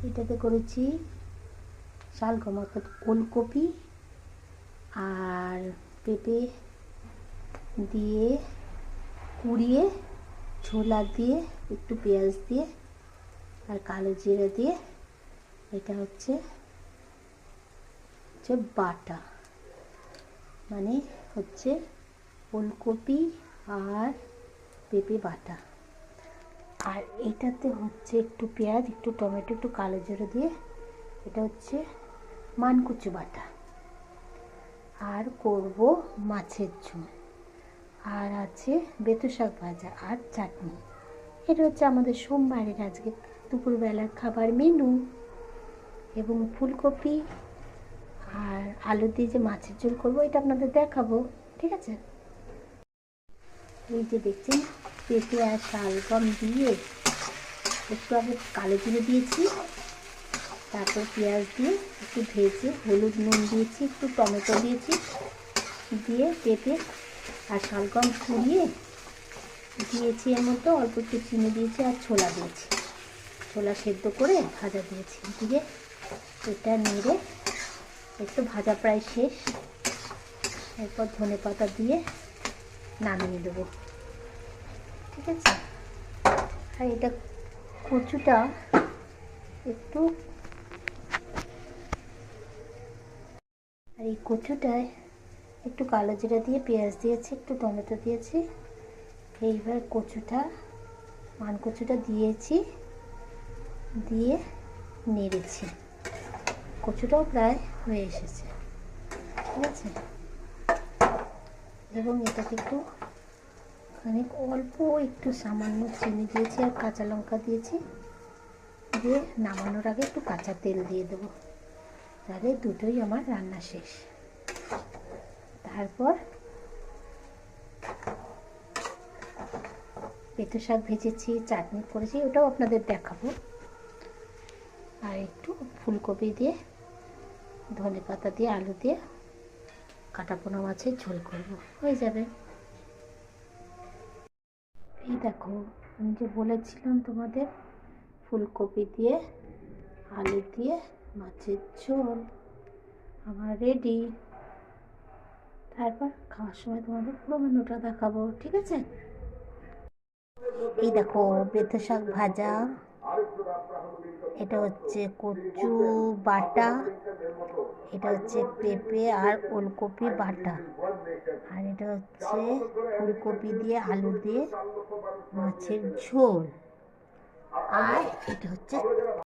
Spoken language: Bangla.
এটাতে করেছি শালগম অর্থাৎ ওলকপি আর পেঁপে দিয়ে কুড়িয়ে, ছোলা দিয়ে, একটু পেঁয়াজ দিয়ে আর কালো জিরে দিয়ে এটা হচ্ছে বাটা, মানে হচ্ছে ওলকপি আর পেঁপে বাটা। আর এটাতে হচ্ছে একটু পেঁয়াজ, একটু টমেটো, একটু কালো জিরে দিয়ে এটা হচ্ছে মানকুচু বাটা। আর করব মাছের ঝোল, আর আছে বেতো শাক ভাজা আর চাটনি। এটা হচ্ছে আমাদের সোমবারের আজকে দুপুরবেলার খাবার মেনু। এবং ফুলকপি আর আলু দিয়ে যে মাছের ঝোল করবো এটা আপনাদের দেখাবো, ঠিক আছে? এই যে দেখছেন পেঁপে আর শালগম দিয়ে একটু আগে কালো জিরে দিয়েছি, তারপর পেঁয়াজ দিয়ে একটু ভেজে হলুদ নুন দিয়েছি, একটু টমেটো দিয়েছি, দিয়ে পেঁপে আর শালগম কুড়িয়ে দিয়েছি, এর মধ্যে অল্প একটু চিনি দিয়েছি আর ছোলা দিয়েছি, ছোলা সেদ্ধ করে ভাজা দিয়েছি, দিয়ে এটা নেড়ে একটু ভাজা প্রায় শেষ, এরপর ধনে পাতা দিয়ে নামিয়ে দেবো, ঠিক আছে? আর এটা কচুটা একটু, আর এই কচুটায় একটু কালো জিরা দিয়ে পেঁয়াজ দিয়েছি, একটু টমেটো দিয়েছি। এইবার কচুটা মানকচুটা দিয়েছি, দিয়ে নেড়েছি। কচুটাও প্রায় হয়ে এসেছে, ঠিক আছে? এবং এটাকে একটু খানিক অল্প একটু সামান্য চিনি দিয়েছি আর কাঁচা লঙ্কা দিয়েছি, দিয়ে নামানোর আগে একটু কাঁচা তেল দিয়ে দেবো, তাহলে দুটোই আমার রান্না শেষ। তারপর পেঁপে শাক ভেজেছি, চাটনি করেছি, ওটাও আপনাদের দেখাবো। আর একটু ফুলকপি দিয়ে, ধনে পাতা দিয়ে, আলু দিয়ে কাটা পোনা মাছের ঝোল করবো, হয়ে যাবে। এই দেখো, আমি যে বলেছিলাম তোমাদের ফুলকপি দিয়ে আলু দিয়ে মাছের ঝোল আমার রেডি। তারপর খাওয়ার সময় তোমাদের পুরো মেনুটা দেখাবো, ঠিক আছে? এই দেখো বেতো শাক ভাজা, এটা হচ্ছে কচু বাটা, এটা হচ্ছে পেঁপে আর ওলকপি বাটা, আর এটা হচ্ছে ফুলকপি দিয়ে আলু দিয়ে মাছের ঝোল, আর এটা হচ্ছে